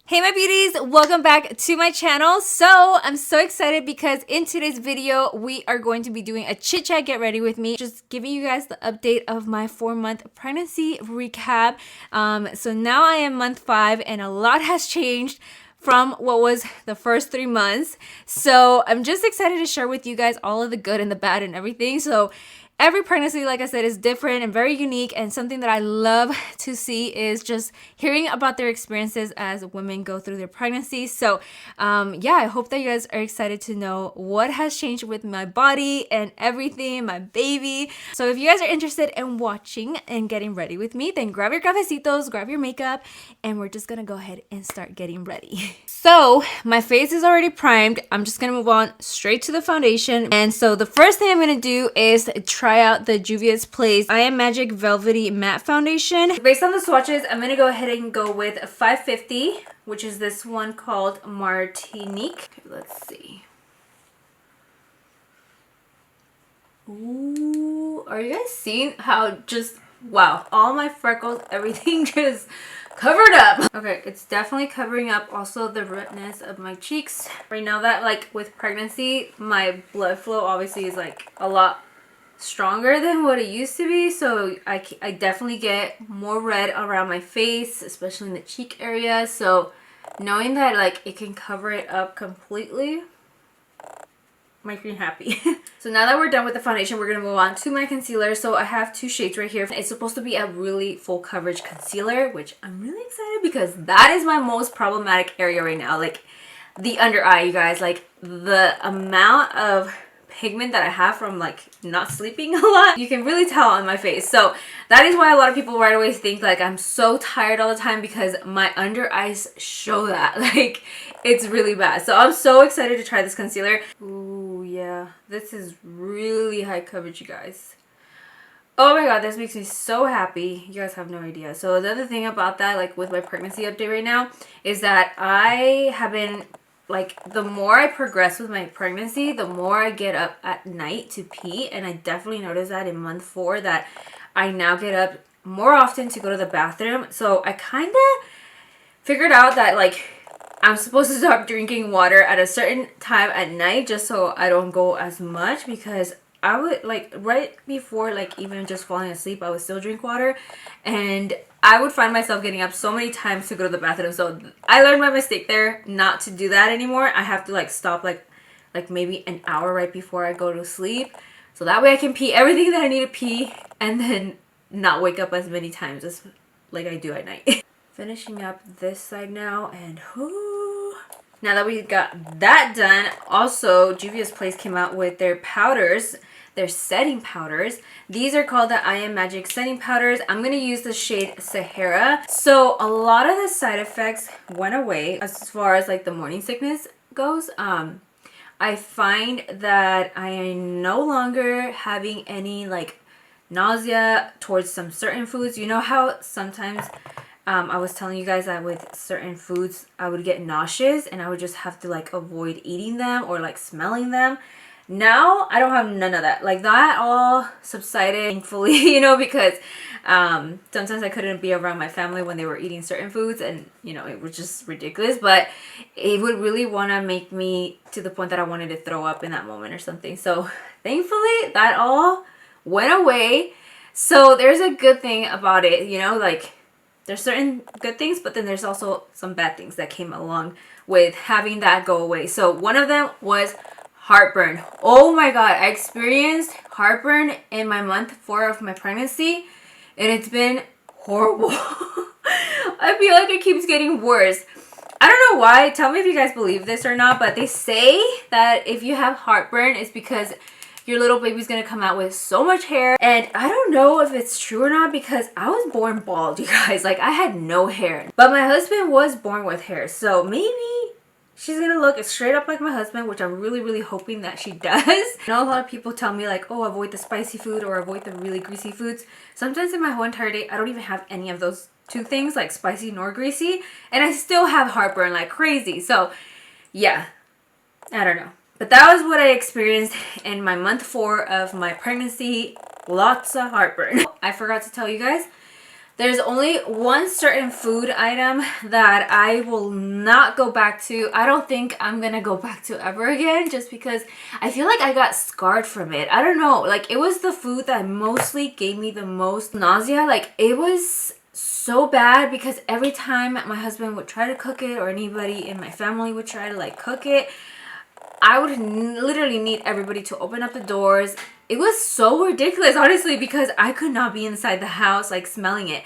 Hey my beauties, welcome back to my channel. So I'm so excited because in today's video we are going to be doing a chit chat get ready with me, just giving you guys the update of my 4-month pregnancy recap. So now I am month 5 and a lot has changed from what was the first 3 months. So I'm just excited to share with you guys all of the good and the bad and everything. So every pregnancy, like I said, is different and very unique, and something that I love to see is just hearing about their experiences as women go through their pregnancy. So yeah, I hope that you guys are excited to know what has changed with my body and everything, my baby. So if you guys are interested in watching and getting ready with me, then grab your cafecitos, grab your makeup, and we're just gonna go ahead and start getting ready. So my face is already primed. I'm just gonna move on straight to the foundation. And so the first thing I'm gonna do is try out the Juvi'as Place I Am Magic Velvety Matte Foundation. Based on the swatches, I'm gonna go ahead and go with 550, which is this one called Martinique. Okay, let's see. Ooh, are you guys seeing how just, wow, all my freckles, everything just covered up. Okay, it's definitely covering up also the redness of my cheeks. Right now that, like, with pregnancy, my blood flow obviously is like a lot stronger than what it used to be, so I definitely get more red around my face, especially in the cheek area. So knowing that like it can cover it up completely makes me happy. So now that we're done with the foundation, we're gonna move on to my concealer. So I have 2 shades right here. It's supposed to be a really full coverage concealer, which I'm really excited because that is my most problematic area right now. Like the under eye, you guys, like the amount of pigment that I have from like not sleeping a lot, you can really tell on my face. So that is why a lot of people right away think like I'm so tired all the time, because my under eyes show that. Like it's really bad. So I'm so excited to try this concealer. Ooh yeah, this is really high coverage, you guys. Oh my god, this makes me so happy. You guys have no idea. So the other thing about that, like with my pregnancy update right now, is that I have been, like, the more I progress with my pregnancy, the more I get up at night to pee. And I definitely noticed that in month 4 that I now get up more often to go to the bathroom. So I kind of figured out that like I'm supposed to stop drinking water at a certain time at night just so I don't go as much, because I would, like, right before, like, even just falling asleep, I would still drink water, and I would find myself getting up so many times to go to the bathroom. So I learned my mistake there, not to do that anymore. I have to like stop like maybe an hour right before I go to sleep, so that way I can pee everything that I need to pee and then not wake up as many times as like I do at night. Finishing up this side now, and whoo. Now that we got that done, also Juvia's Place came out with their powders, their setting powders. These are called the I Am Magic setting powders. I'm going to use the shade Sahara. So a lot of the side effects went away as far as like the morning sickness goes. I find that I am no longer having any like nausea towards some certain foods. You know how sometimes I was telling you guys that with certain foods I would get nauseous and I would just have to like avoid eating them or like smelling them. Now I don't have none of that. Like that all subsided, thankfully, you know, because sometimes I couldn't be around my family when they were eating certain foods, and you know, it was just ridiculous. But it would really want to make me to the point that I wanted to throw up in that moment or something. So thankfully that all went away. So there's a good thing about it, you know, like there's certain good things, but then there's also some bad things that came along with having that go away. So one of them was heartburn. Oh my god, I experienced heartburn in my month 4 of my pregnancy, and it's been horrible. I feel like it keeps getting worse. I don't know why. Tell me if you guys believe this or not, but they say that if you have heartburn, it's because your little baby's gonna come out with so much hair. And I don't know if it's true or not, because I was born bald, you guys. Like I had no hair, but my husband was born with hair, so maybe she's gonna look straight up like my husband, which I'm really hoping that she does. I know a lot of people tell me like, oh, avoid the spicy food or avoid the really greasy foods. Sometimes in my whole entire day I don't even have any of those 2 things, like spicy nor greasy, and I still have heartburn like crazy. So yeah, I don't know. But that was what I experienced in my month 4 of my pregnancy. Lots of heartburn. I forgot to tell you guys There's only one certain food item that I will not go back to. I don't think I'm gonna go back to ever again, just because I feel like I got scarred from it. I don't know, like it was the food that mostly gave me the most nausea. Like it was so bad because every time my husband would try to cook it, or anybody in my family would try to like cook it, I would literally need everybody to open up the doors. It was so ridiculous, honestly, because I could not be inside the house like smelling it.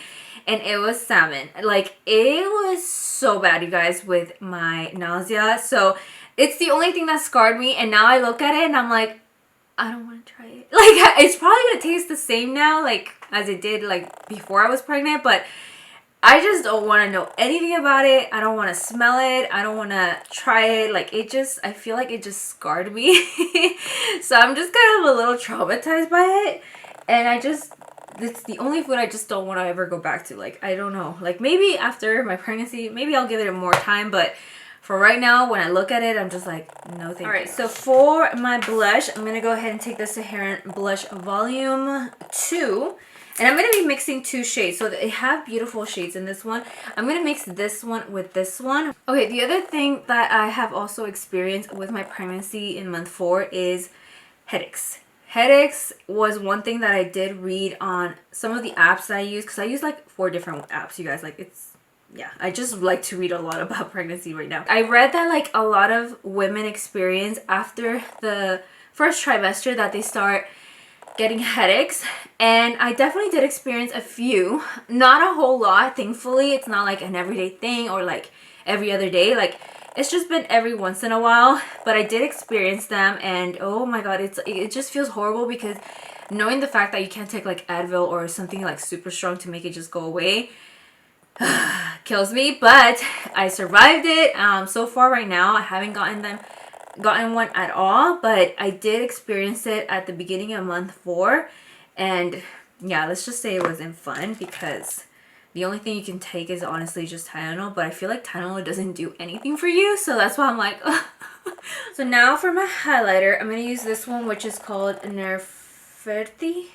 And it was salmon. Like it was so bad, you guys, with my nausea. So it's the only thing that scarred me. And now I look at it and I'm like, I don't want to try it. Like it's probably gonna taste the same now, like as it did like before I was pregnant, but I just don't want to know anything about it. I don't want to smell it. I don't want to try it. Like it just, I feel like it just scarred me. So I'm just kind of a little traumatized by it. And it's the only food I just don't want to ever go back to. Like, I don't know. Like maybe after my pregnancy, maybe I'll give it more time. But for right now, when I look at it, I'm just like, no thank you. Alright, so for my blush, I'm going to go ahead and take the Saharan Blush Volume 2. And I'm going to be mixing 2 shades. So they have beautiful shades in this one. I'm going to mix this one with this one. Okay, the other thing that I have also experienced with my pregnancy in month 4 is headaches. Headaches was one thing that I did read on some of the apps that I use. Because I use like 4 different apps, you guys. Like it's, yeah, I just like to read a lot about pregnancy right now. I read that like a lot of women experience after the first trimester that they start getting headaches, and I definitely did experience a few, not a whole lot. Thankfully, it's not like an everyday thing or like every other day. Like it's just been every once in a while, but I did experience them, and oh my god, it just feels horrible because knowing the fact that you can't take like Advil or something like super strong to make it just go away kills me. But I survived it. So far right now I haven't gotten one at all, but I did experience it at the beginning of month 4, and yeah, let's just say it wasn't fun because the only thing you can take is honestly just Tylenol, but I feel like Tylenol doesn't do anything for you, so that's why I'm like ugh. So now for my highlighter, I'm going to use this one, which is called Nefertiti.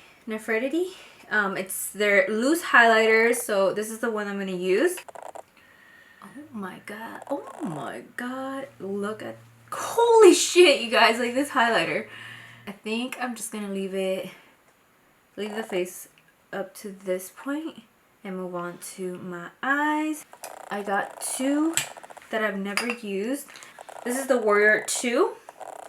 It's their loose highlighters, so this is the one I'm going to use. Oh my god, look at, holy shit, you guys, like this highlighter. I think I'm just gonna leave the face up to this point and move on to my eyes. I got 2 that I've never used. This is the Warrior 2,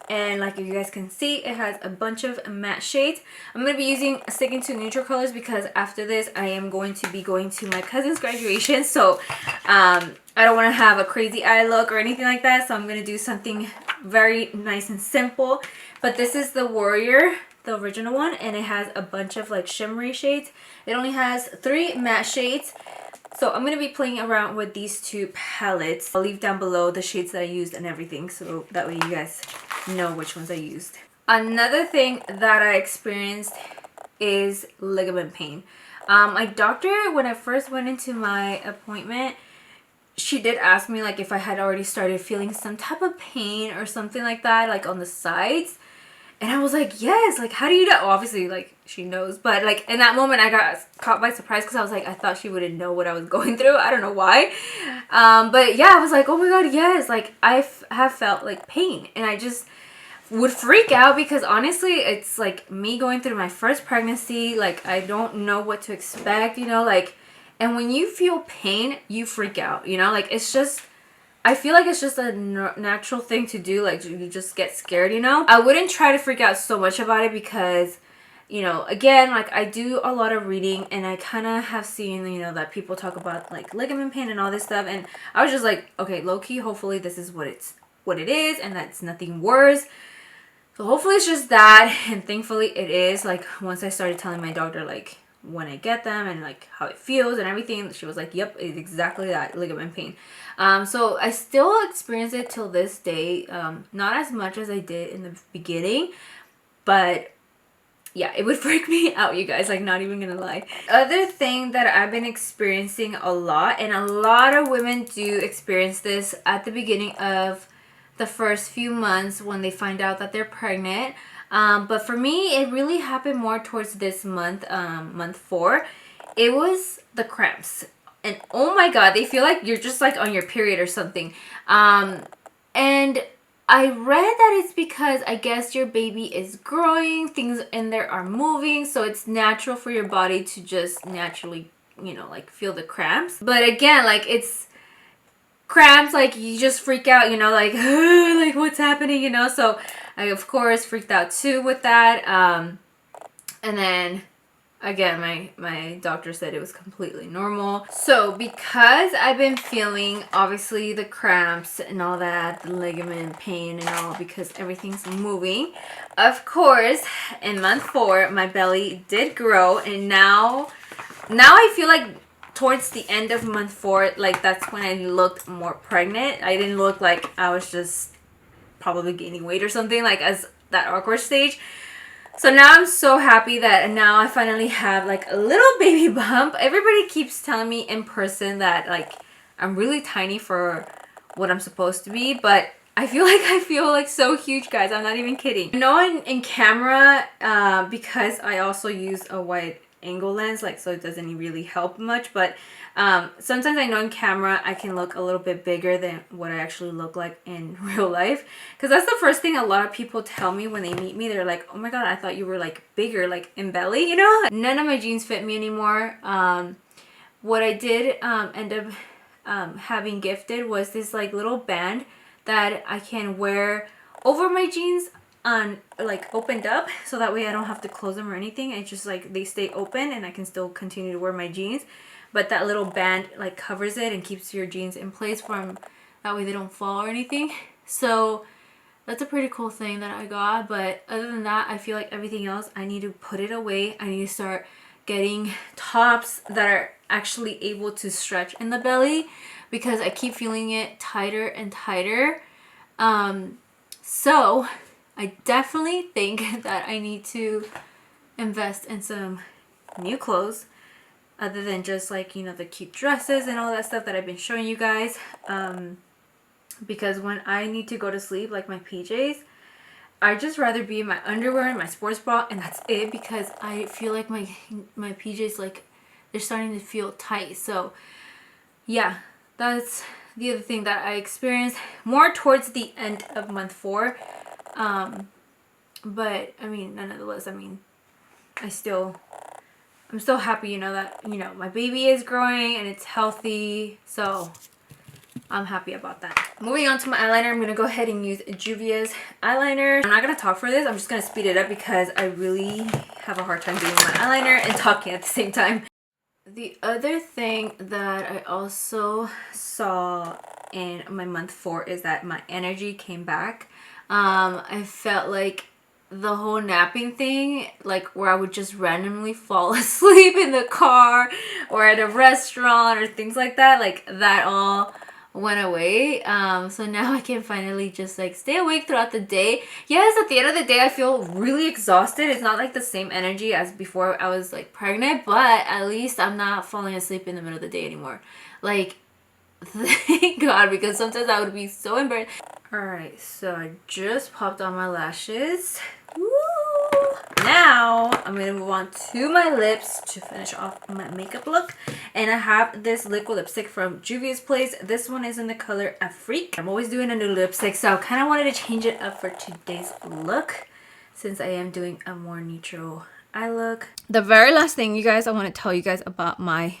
and like you guys can see, it has a bunch of matte shades. I'm going to be sticking to neutral colors because after this I am going to be going to my cousin's graduation, so I don't want to have a crazy eye look or anything like that, so I'm going to do something very nice and simple. But this is the Warrior, the original one, and it has a bunch of like shimmery shades. It only has 3 matte shades. So I'm going to be playing around with these 2 palettes. I'll leave down below the shades that I used and everything, so that way you guys know which ones I used. Another thing that I experienced is ligament pain. My doctor, when I first went into my appointment, she did ask me like if I had already started feeling some type of pain or something like that, like on the sides. And I was like, yes, like how do you know? Obviously, like she knows, but like in that moment I got caught by surprise because I was like, I thought she wouldn't know what I was going through. I don't know why. But yeah, I was like, oh my god, yes, like I have felt like pain, and I just would freak out because honestly it's like me going through my first pregnancy. Like I don't know what to expect, you know, like, and when you feel pain you freak out, you know, like it's just, I feel like it's just a natural thing to do. Like you just get scared, you know. I wouldn't try to freak out so much about it because, you know, again, like I do a lot of reading and I kind of have seen, you know, that people talk about like ligament pain and all this stuff, and I was just like, okay, low-key, hopefully this is what it is and that's nothing worse. So hopefully it's just that, and thankfully it is. Like once I started telling my doctor like when I get them and like how it feels and everything, she was like, yep, it's exactly that, ligament pain. So I still experience it till this day, not as much as I did in the beginning, but yeah, it would freak me out, you guys, like not even gonna lie. Other thing that I've been experiencing a lot, and a lot of women do experience this at the beginning of the first few months when they find out that they're pregnant, but for me it really happened more towards this month, month 4, it was the cramps. And oh my god, they feel like you're just like on your period or something. And I read that it's because I guess your baby is growing, things in there are moving, so it's natural for your body to just naturally, you know, like feel the cramps. But again, like it's cramps, like you just freak out, you know, like like what's happening, you know. So I of course freaked out too with that. And then again, my doctor said it was completely normal. So because I've been feeling obviously the cramps and all that, the ligament pain and all, because everything's moving, of course in month 4 my belly did grow, and now I feel like towards the end of month 4, like that's when I looked more pregnant. I didn't look like I was just probably gaining weight or something, like as that awkward stage. So now I'm so happy that now I finally have like a little baby bump. Everybody keeps telling me in person that like I'm really tiny for what I'm supposed to be, but I feel like so huge, guys. I'm not even kidding. I know in camera, because I also use a wide angle lens, like, so it doesn't really help much, but sometimes I know in camera I can look a little bit bigger than what I actually look like in real life, because that's the first thing a lot of people tell me when they meet me. They're like, oh my god, I thought you were like bigger, like in belly, you know. None of my jeans fit me anymore. What I did end up having gifted was this like little band that I can wear over my jeans on, like, opened up, so that way I don't have to close them or anything. It's just like they stay open and I can still continue to wear my jeans, but that little band like covers it and keeps your jeans in place from that way they don't fall or anything. So that's a pretty cool thing that I got. But other than that, I feel like everything else I need to put it away. I need to start getting tops that are actually able to stretch in the belly, because I keep feeling it tighter and tighter. So I definitely think that I need to invest in some new clothes other than just like, you know, the cute dresses and all that stuff that I've been showing you guys. Because when I need to go to sleep, like my PJs, I just rather be in my underwear and my sports bra, and that's it, because I feel like my PJs, like, they're starting to feel tight. So yeah, that's the other thing that I experienced more towards the end of month 4. But I mean, nonetheless, I mean, I'm still happy, you know, that, you know, my baby is growing and it's healthy, so I'm happy about that. Moving on to my eyeliner, I'm gonna go ahead and use Juvia's eyeliner. I'm not gonna talk for this, I'm just gonna speed it up because I really have a hard time doing my eyeliner and talking at the same time. The other thing that I also saw in my month 4 is that my energy came back. I felt like the whole napping thing, like where I would just randomly fall asleep in the car or at a restaurant or things like that, like that all went away. So now I can finally just like stay awake throughout the day. Yes, at the end of the day I feel really exhausted. It's not like the same energy as before I was like pregnant, but at least I'm not falling asleep in the middle of the day anymore. Like, thank God, because sometimes I would be so embarrassed. Alright, so I just popped on my lashes. Woo! Now I'm gonna move on to my lips to finish off my makeup look, and I have this liquid lipstick from Juvia's Place. This one is in the color Afrik. I'm always doing a new lipstick, so I kind of wanted to change it up for today's look since I am doing a more neutral eye look. The very last thing, you guys, I want to tell you guys about my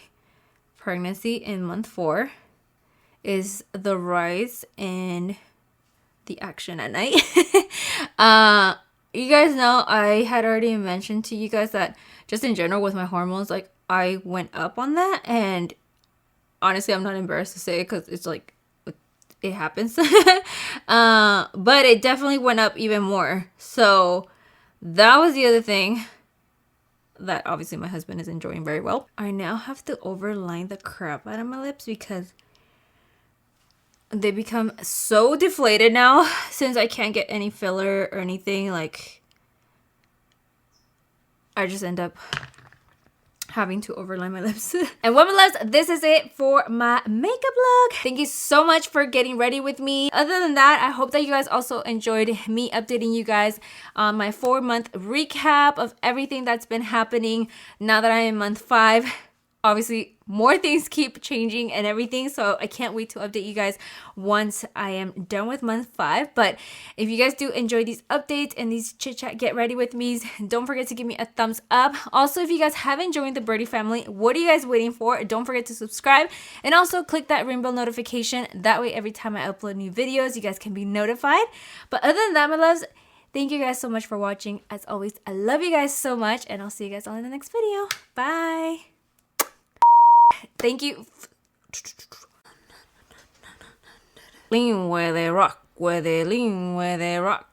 pregnancy in month 4 is the rise in the action at night. You guys know I had already mentioned to you guys that just in general with my hormones, like I went up on that, and honestly I'm not embarrassed to say it because it's like it happens. But it definitely went up even more. So that was the other thing that obviously my husband is enjoying very well. I now have to overline the crap out of my lips because they become so deflated now since I can't get any filler or anything. Like, I just end up having to overline my lips. And women loves, this is it for my makeup look. Thank you so much for getting ready with me. Other than that, I hope that you guys also enjoyed me updating you guys on my 4-month recap of everything that's been happening now that I'm in month 5. obviously more things keep changing and everything, so I can't wait to update you guys once I am done with month 5. But if you guys do enjoy these updates and these chit chat get ready with me's, don't forget to give me a thumbs up. Also, if you guys haven't joined the Birdie family, what are you guys waiting for? Don't forget to subscribe and also click that rainbow notification. That way every time I upload new videos, you guys can be notified. But other than that, my loves, thank you guys so much for watching. As always, I love you guys so much, and I'll see you guys all in the next video. Bye. Thank you. Lean where they rock, where they lean, where they rock.